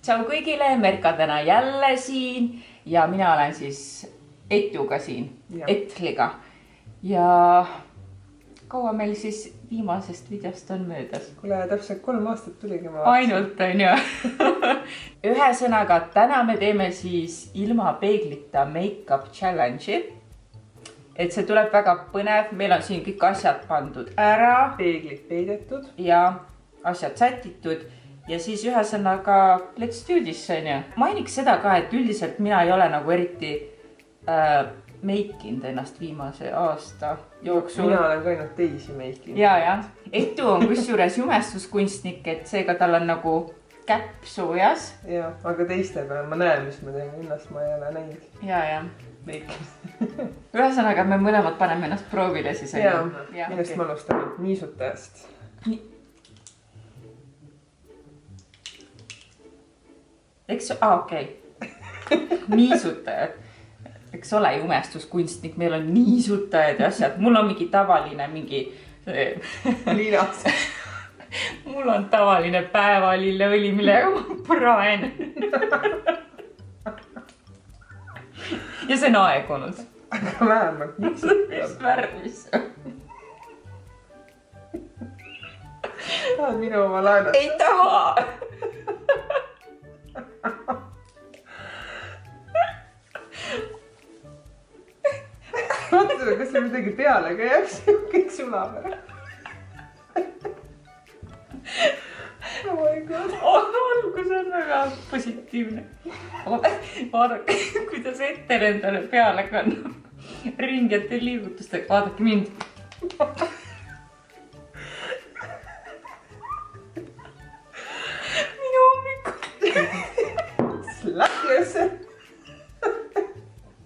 Tšau kõigile, Merka täna jälle siin ja mina olen siis Etuga siin, Etliga. Ja kaua meil siis viimasest videost on möödas? Kuule, täpselt 3 aastat tuligi ma. Ainult on ju. Ühesõnaga, täna me teeme siis ilma peeglita make-up challenge'i. Et see tuleb väga põnev, meil on siin kõik asjad pandud ära. Peeglid peidetud. Ja asjad sätitud. Ja siis ühesõnaga, let's do this, on ju. Mainiks seda ka, et üldiselt mina ei ole nagu eriti meikinud ennast viimase aasta jooksul. Mina olen ka ainult teisi meikinud. Ja. Etu on kusjuures jumestuskunstnik, et seega tal on nagu käpp soojas. Ja, aga teiste peale ma näen, mis ma teen. Ennast ma ei ole näinud. Ja. Meikis. Ühesõnaga, me mõlemad paneme ennast proovile siis. Ja, millest ma alustan niisutajast. Eks, okei. Niisutajad. Eks ole jumestuskunstnik, meil on niisutajad ja asjad. Mul on mingi tavaline mingi... Liinas. Mul on tavaline päevalilleõli, millega ma praen. Ja see on aegunud. Aga vähemalt niisutajad. Mis värvis? Tahad minu oma laenata? Ei taha! Vaatame, kas see midagi peale ka jääks, kõik sulab ära. Oh my god. Algus on väga positiivne. Vaadake, kuidas Etel endale peale kannab ringete liigutustega. Vaadake mind. Minu hommikul. Slap yourself.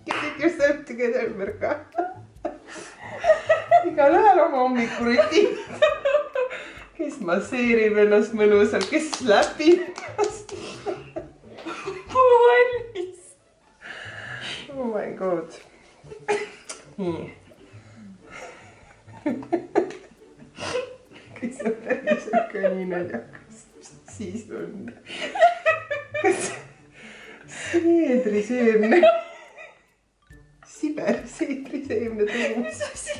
Get yourself together, Merka. Igal ühel oma hommikurutiin. Kes masseerib ennast mõnusalt, kes slapib ennast. Valmis. Oh my god. Nii. Kes on päriselt ka nii naljakas. Siis on. Kas seedriseemne. Siber seedriseemne tuum. Mis asi?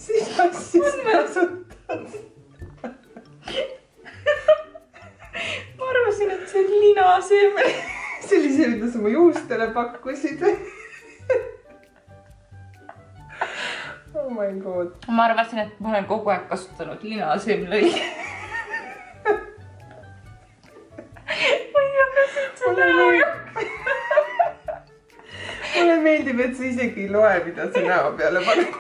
Siis asjast kasutad. Ma arvasin, et see on linaseemel. See oli see, mida sa mu juustele pakkusid. Oh my god. Ma arvasin, et ma olen kogu aeg kasutanud linaseemlõi. Ma ei hakkasin seda näo. Mulle meeldib, et sa isegi ei loe, mida sa näo peale paned.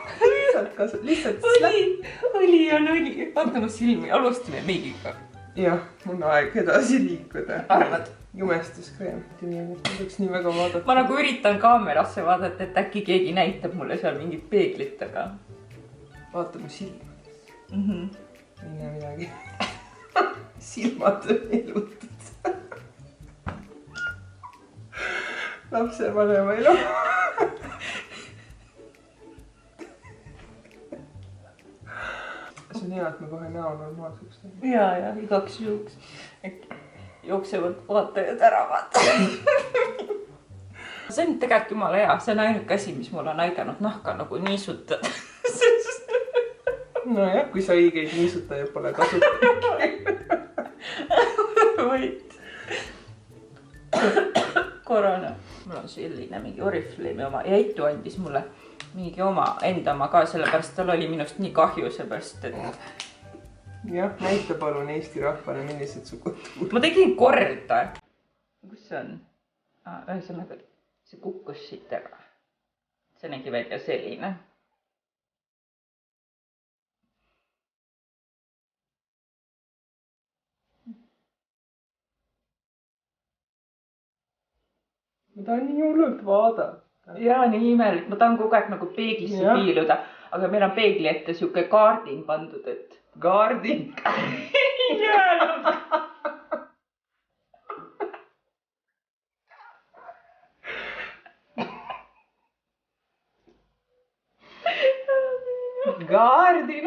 Lihtsalt Oli on õli. Vaata mu silmi, alustame meigiga. jah, on aeg edasi liikuda. Arvad? Jumestuskrem. Ma võiks nii väga vaadata. Ma nagu üritan kaamerasse vaadata, et äkki keegi näitab mulle seal mingit peeglit, aga... Vaata mu silma. Mhm. Ei näe midagi. Silmad on elutud. Lapse vanema elu. See on hea, et me kohe näo normaalseks teeme. Ja, igaks juhuks. Jooksevad vaatajad ära vaata. See on tegelikult jumala hea. See on ainuke asi, mis mul on aidanud nahka nagu niisutada. Nojah, kui sa õigeid niisutaja pole kasutanud. Võit. Korona. Mul on selline mingi Oriflame oma. Ja Etu andis mulle mingi oma enda oma ka, sellepärast tal oli minust nii kahju, seepärast, et... Jah, näita palun Eesti rahvale, millised su kultuur. Ma tegin korda. Kus see on? Ühesõnaga, see kukkus siit ära. See nägi välja selline. Ma tahan nii hullult vaadata. Ja, nii imelik. Ma tahan kogu aeg nagu peeglisse piiluda, aga meil on peegli ette siuke kaardin pandud, et... Kaardin? Ei jäänud. Kaardin?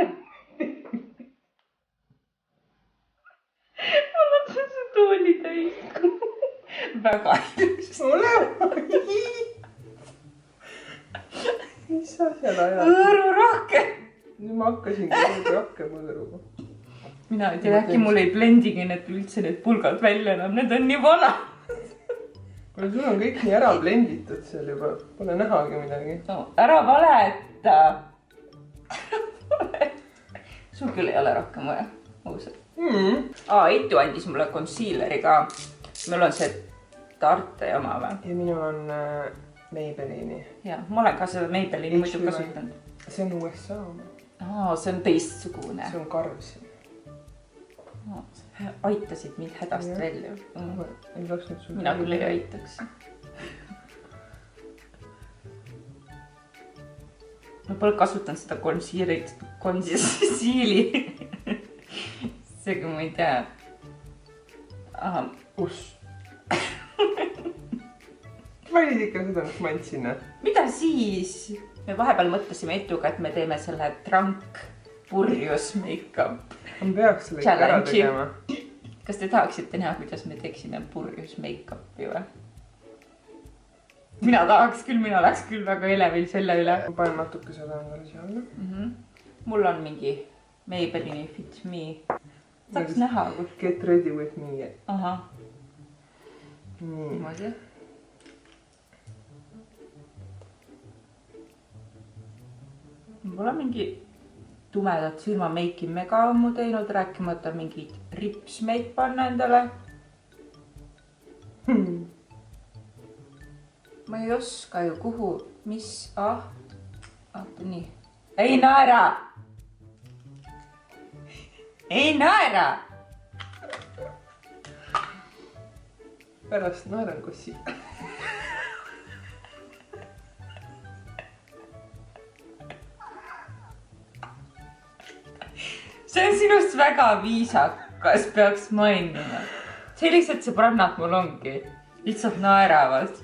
Mul on see tooli täis. väga ilus. ole. mis asjal ajad? Võõru rohkem. nüüd ma hakkasingi rohkem võõruma. Mina ei tea, äkki mul ei blendigi need üldse need pulgad välja enam, need on nii vana. kuule, sul on kõik nii ära blenditud seal juba, pole nähagi midagi. No, ära valeta. sul küll ei ole rohkem vaja, ausalt. Eitu andis mulle concealeri ka. Mul on see Tarte jama või? ja minul on Maybellini. Ja, ma olen ka seda Maybellini muidu kasutanud. see on USA oma. See on teistsugune. see on karvs. Aitasid mind hädast välja. ei lasknud sul. Mina küll ei aitaks. Ma pole kasutanud seda konsiili. Seega ma ei tea. Kus? valid ikka seda, mis ma andsin. Mida siis? Me vahepeal mõtlesime Etuga, et me teeme selle Drunk purjus make-up. ma peaks selle ikka ära tegema. Kas te tahaksite näha, kuidas me teeksime purjus make-up'i või? Mina tahaks küll, mina oleks küll väga elevil selle üle. ma panen natuke seda endale seal. Mul on mingi Maybellini Fit Me. Tahaks näha. Get ready with me. Ahah. nii. Niimoodi. Ma pole mingi tumedat silmameiki mega ammu teinud, rääkimata mingid ripsmeid panna endale. Ma ei oska ju kuhu, mis, vaata nii. Ei naera! Ei naera! pärast naeran kossi. See on sinust väga viisakas, peaks mainima. Sellised sõbrannad mul ongi. Lihtsalt naeravad.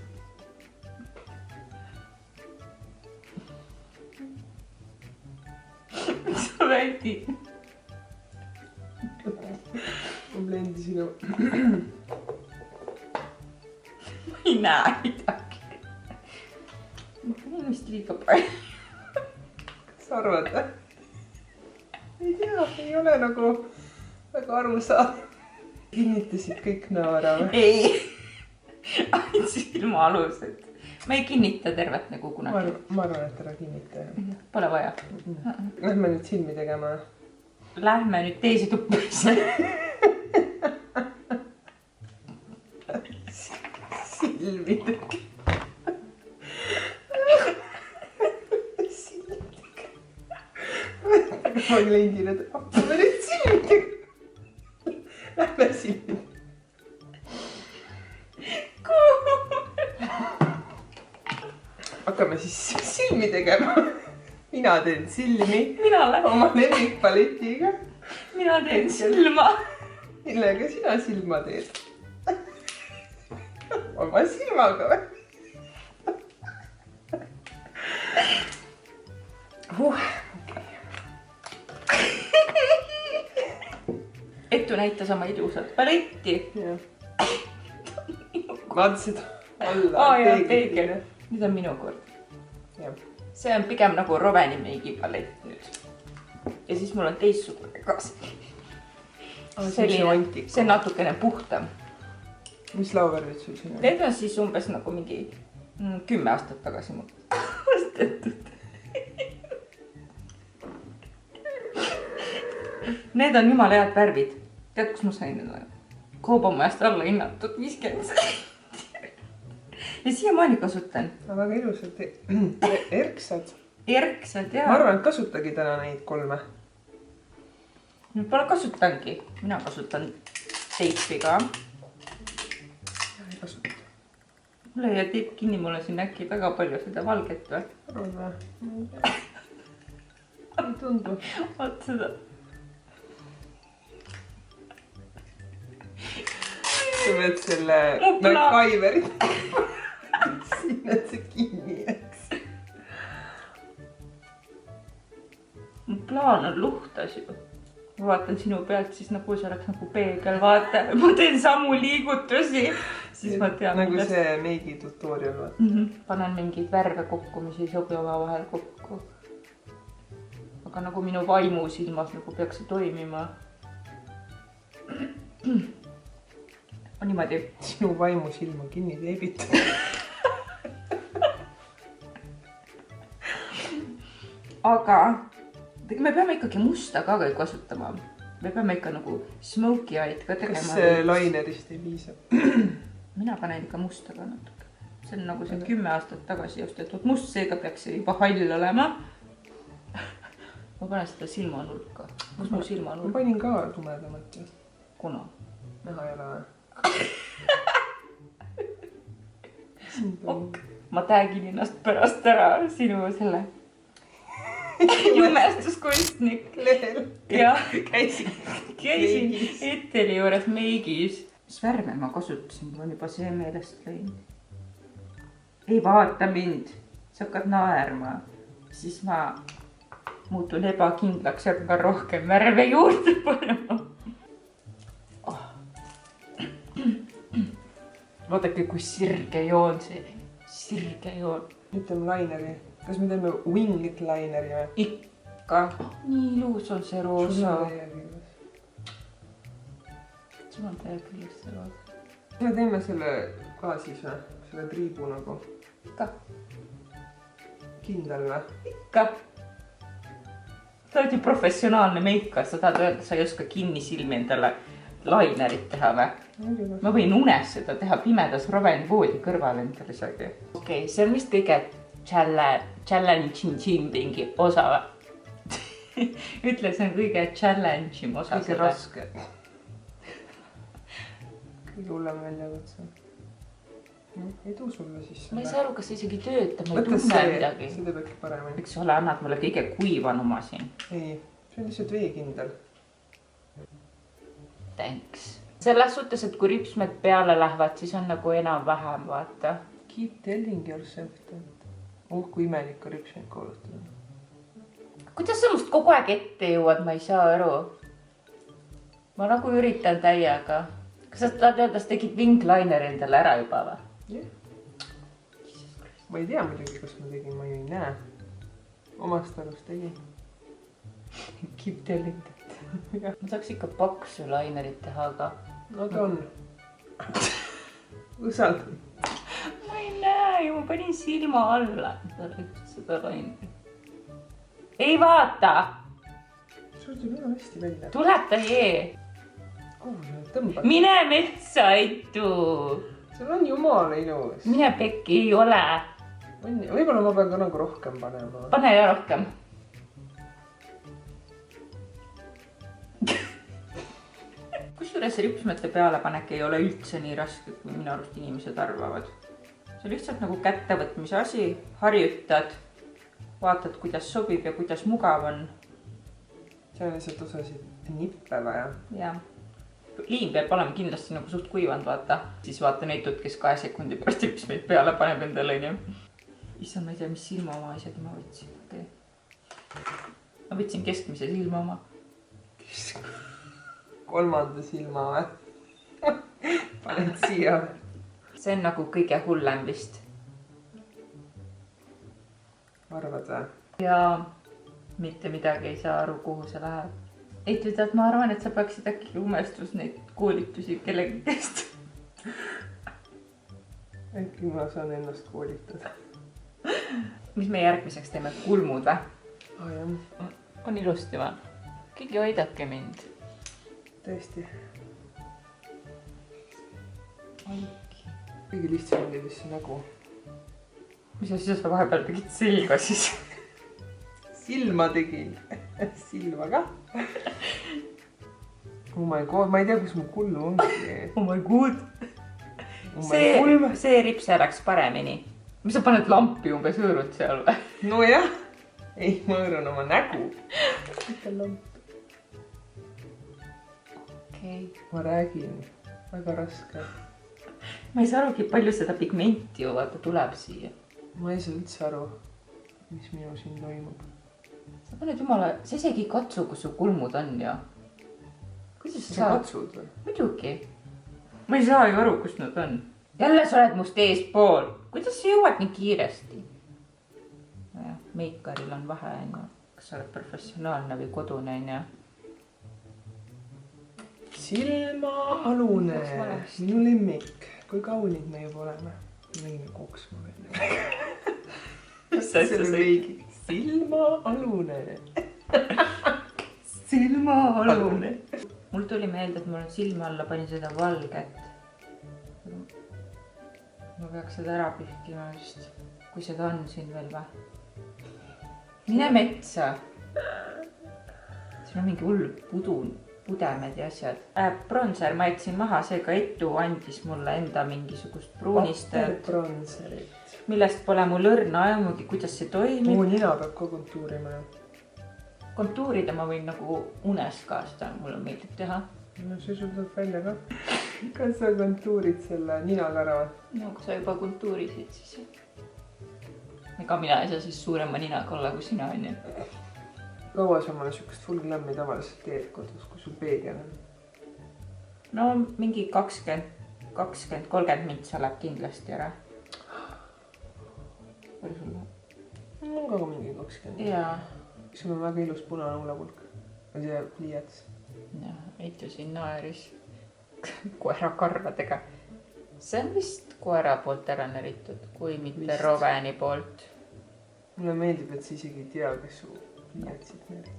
Miks sa väidid? ma blendisin. Ma ei näe midagi. Ma panen vist liiga palju. kas sa arvad? ei tea, ei ole nagu väga aru saada. kinnitasid kõik naara või? Ei. Ainult silmaalused. Ma ei kinnita tervet nagu kunagi. ma arvan, et ära kinnita. Pole vaja. Lähme nüüd silmi tegema. Lähme nüüd teise tuppasse. silmi tegema. ma klendin, et hakkame nüüd silmi tegema. Lähme silmi. hakkame siis silmi tegema. mina teen silmi. Mina lähen. oma lemmikpaletiga. Mina teen silma. millega sina silma teed? oma silmaga või? Etu näitas oma ilusat paletti. vaata seda alla. peegel. Nüüd on minu kord. See on pigem nagu Roveni meigi palett nüüd. Ja siis mul on teistsugune ka. See on natukene puhtam. mis lauvärvid sul siin on? Need on siis umbes nagu mingi 10 aastat tagasi mul ostetud. Need on jumala head värvid. Tead, kus ma sain need? Kaubamajast alla hinnatud 50 senti. Ja siiamaani kasutan. väga ilusad. erksad. Erksad, jaa. ma arvan, et kasutagi täna neid 3. Nüüd pole kasutangi. Mina kasutan teipi ka. ei kasuta. Mulle ei jää teip kinni, mul on siin äkki väga palju seda valget või? arvad või? ei tundu. Vaat seda. sa pead selle MacGyveri sinna see kinni jääks. Mu plaan on luhtas ju. ma vaatan sinu pealt, siis nagu see oleks nagu peegel, vaata, ma teen samu liigutusi, siis ma tean. Nagu see meigi tutorial, vaata. Panen mingeid värve kokku, mis ei sobi omavahel kokku. Aga nagu minu vaimusilmas nagu peaks see toimima. Niimoodi. Sinu vaimusilma kinni teebit. Aga me peame ikkagi musta ka kõik kasutama. Me peame ikka nagu smoky eyed ka tegema. Kas linerist ei piisa? Mina panen ikka musta ka natuke. See on nagu see 10 aastat tagasi ostetud must, seega peaks see juba hall olema. Ma panen seda silmanulka. Kus mu silmanulk? Ma panin ka tumedamat. Kuna? Näha ei ole. Ok, ma tagin ennast pärast ära sinu selle jumestuskunstnik. Lehel. Jah. Käisin Eteli juures meigis. Mis värme ma kasutasin, kui on juba see meelest läinud? Ei vaata mind. Sa hakkad naerma. Siis ma muutun ebakindlaks ja hakkan rohkem värve juurde panema. Oh. Vaadake, kui sirge joon see. Sirge joon. Ütleme laineri. Kas me teeme winged lineri või? Ikka. Nii ilus on see roosa. Sul on täie küljes see roosa. Me teeme selle ka siis või? Selle triibu nagu. Ikka. Kindel või? Ikka. Sa oled ju professionaalne meika. Sa tahad öelda, sa ei oska kinnisilmi endale lainerit teha või? Ma võin unes seda teha pimedas rovenivoodi kõrval endale isegi. Okei, see on vist kõige challenge mingi osa või? Ütle, see on kõige challenge im osa. Kõige raske. Kõige hullem väljakutse. Ei tuu sulle siis. Ma ei saa aru, kas see isegi töötab, ma ei tunne midagi. See teeb äkki paremini. Miks ole, annad mulle kõige kuivanuma siin? Ei, see on lihtsalt veekindel. Thanks. Selles suhtes, et kui ripsmed peale lähevad, siis on nagu enam-vähem, vaata. Keep telling yourself that. Kui imelik on ripsmeid kuulutada. Kuidas sa must kogu aeg ette jõuad, ma ei saa aru. Ma nagu üritan täiega. Kas sa tahad öelda, sa tegid winglineri endale ära juba või? Jah. Ma ei tea muidugi, kas ma tegin, ma ei näe. Omast arust tegin. Keep telling that. Ma saaks ikka paksu linerit teha, aga... No ta on. Usald. Ma ei näe ju, ma panin silma alla. Seda linerit. Ei vaata! Sul tuleb väga hästi välja. Tuleb ta jee. Kuhu sa tõmbad? Mine metsa, Eitu! Sul on jumala ilus. Mine pekki, ei ole. Võib-olla ma pean ka nagu rohkem panema. Pane ja rohkem. Kusjuures ripsmete pealepanek ei ole üldse nii raske, kui minu arust inimesed arvavad. See on lihtsalt nagu kättevõtmise asi, harjutad, vaatad, kuidas sobib ja kuidas mugav on. See on lihtsalt osasid nippe vaja. Jah. Liim peab olema kindlasti nagu suht kuivanud, vaata. Siis vaata Neitut, kes 2 sekundi pärast ripsmeid peale paneb endale, onju. Issand, ma ei tea, mis silma oma isegi ma võtsin. Okay. Ma võtsin keskmise silma oma. Kolmanda silma või? Paned siia. See on nagu kõige hullem vist. Arvad või? Ja mitte midagi ei saa aru, kuhu see läheb. Ei tead, ma arvan, et sa peaksid äkki umestus neid koolitusi kellegi käest. Äkki ma saan ennast koolitada. Mis me järgmiseks teeme? Kulmud või? Oh, jah. On ilusti või? Keegi aidake mind. Tõesti. Aiki. Kõige lihtsam oli vist see nägu. Mis asja sa vahepeal tegid selga siis? Silma tegin. Silma ka. Oh my god, ma ei tea, kus mu kullu ongi. Oh my god. See ripse läks paremini. Mis sa paned lampi umbes hõõrud seal või? No jah. Ei, ma hõõrun oma nägu. Mitte lamp. Okay. Ma räägin. Väga raske. Ma ei saa arugi, palju seda pigmenti ju vaata tuleb siia. Ma ei saa üldse aru, mis minu siin toimub. Sa paned jumala, sa isegi ei katsu, kus su kulmud on ja kuidas sa sa saad? katsud või? Muidugi. Ma ei saa ju aru, kus nad on. Jälle sa oled must eespool. Kuidas sa jõuad nii kiiresti? Meikaril on vahe, on ju. Kas sa oled professionaalne või kodune, on ju? Silmaalune. Minu lemmik. Kui kaunid me juba oleme. Võime koksma veel. Mis sa üldse sõid? Silmaalune. Silmaalune. Mul tuli meelde, et mul on silma alla panin seda valget. Ma peaks seda ära pühkima vist. Kui seda on siin veel või? Mine metsa. Siin on mingi hull pudemed ja asjad. Bronzer ma jätsin maha, seega Etu andis mulle enda mingisugust pruunistajat. Bronzerit. Millest pole mul õrna aimugi, kuidas see toimib. Mu nina peab ka kontuurima. Kontuurida ma võin nagu unes ka, seda mulle meeldib teha. No see sul tuleb välja ka. Kas sa kontuurid selle ninaga ära? No kui sa juba kontuurisid, siis ega mina ei saa siis suurema ninaga olla kui sina, on ju. Kaua sa omale sükest full glam'i tavaliselt teed kodus, kui sul peegel on? No mingi 20-30 mintsa läheb kindlasti ära. Palju sul läheb? No ka mingi 20. Jaa. Sul on väga ilus punane huulepulk. Või see pliiats. Eitu siin naeris koera karvadega. See on vist koera poolt ära näritud, kui mitte Roveni poolt. Mulle meeldib, et sa isegi ei tea, kes su pliiatsid närid.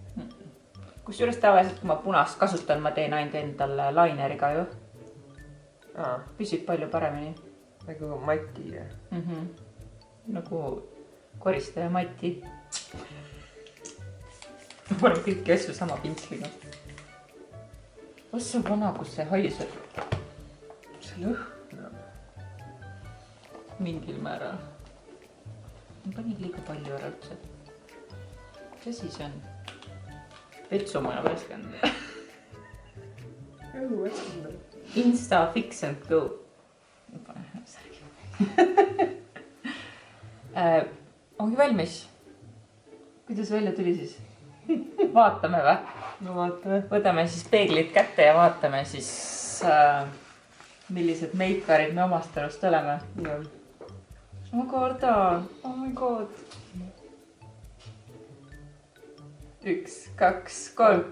Kusjuures tavaliselt, kui ma punast kasutan, ma teen ainult endale laineriga ju. Püsib palju paremini. Nagu Mati. Nagu koristaja Mati. Ma panen kõiki asju sama pintsliga. Ossa vana, kus see haiseb? See lõhnab. Mingil määral. Ma panin liiga palju ära üldse. Mis asi see on? Vetsumaja värskend. Õhu värskend. Insta fix and go. Ongi valmis. Kuidas välja tuli siis? Vaatame või? No vaatame. Võtame siis peeglid kätte ja vaatame siis, millised meikarid me omast arust oleme. Ma kardan. Oh my god. 1, 2, 3.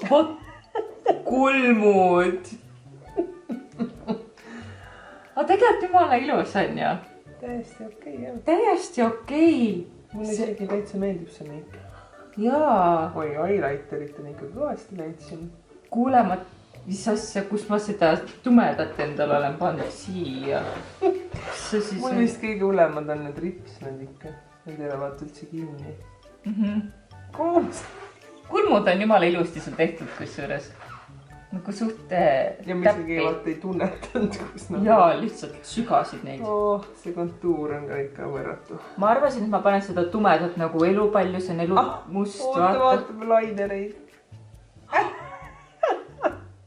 Vot kulmud. Aga tegelikult jumala ilus on ju. Täiesti okei, jah. Täiesti okei. Mulle isegi täitsa meeldib see meik. Jaa. Oi, highlighterit on ikka kõvasti leidsin. Kuule, mis asja, kus ma seda tumedat endal olen pannud siia. Mul vist kõige hulemad on need ripsmed ikka. Need ei ole vaata üldse kinni. Koos. Kulmud on jumala ilusti sul tehtud kusjuures. Nagu suht täppi. Ja ma isegi vaata ei tunnetanud, kus nad. Jaa, lihtsalt sügasid neid. See kontuur on ka ikka võrratu. Ma arvasin, et ma panen seda tumedat nagu elu palju, see on elu must. Vaatame lainereid.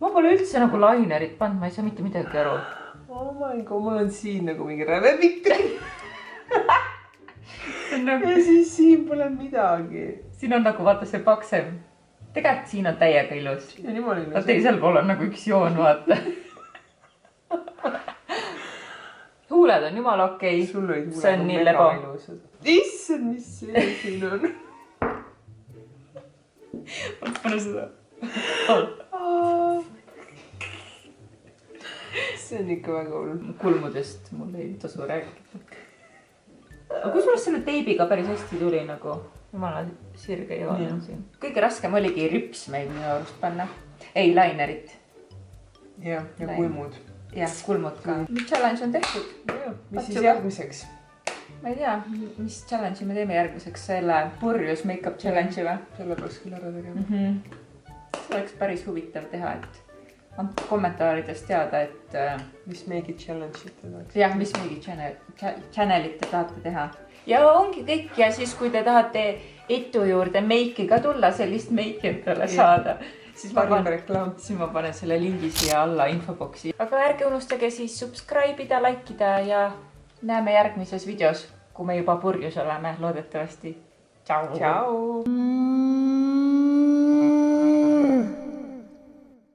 Ma pole üldse nagu lainerit pannud, ma ei saa mitte midagi aru. Oh my god, mul on siin nagu mingi rävepikk. Ja siis siin pole midagi. Siin on nagu vaata see paksem. Tegelikult siin on täiega ilus. Teisel pool on nagu üks joon, vaata. Huuled on jumala okei. Sul olid see on nii lebo. Issand, mis see siin on? Pane seda. See on ikka väga hull. Kulmudest mul ei tasu rääkida. Aga kusjuures selle teibiga päris hästi tuli nagu jumala sirge joon on siin. Kõige raskem oligi ripsmeid minu arust panna. Ei, lainerit. Ja kulmud. Ja, kulmud ka. Mis challenge on tehtud? Mis siis järgmiseks? Ma ei tea, mis challenge'i me teeme järgmiseks. Selle purjus make-up challenge'i või? Selle peaks küll ära tegema. See oleks päris huvitav teha, et andke kommentaarides teada, et mis make-it challenge'it te tahaks. Jah, mis make-it channel'it te tahate teha. Ja ongi kõik ja siis kui te tahate Etu juurde meiki ka tulla, sellist meiki endale saada, siis ma panen selle lingi siia alla infoboksi. Aga ärge unustage siis subscribe ida, like ida ja näeme järgmises videos, kui me juba purjus oleme, loodetavasti. Tšau! Tšau!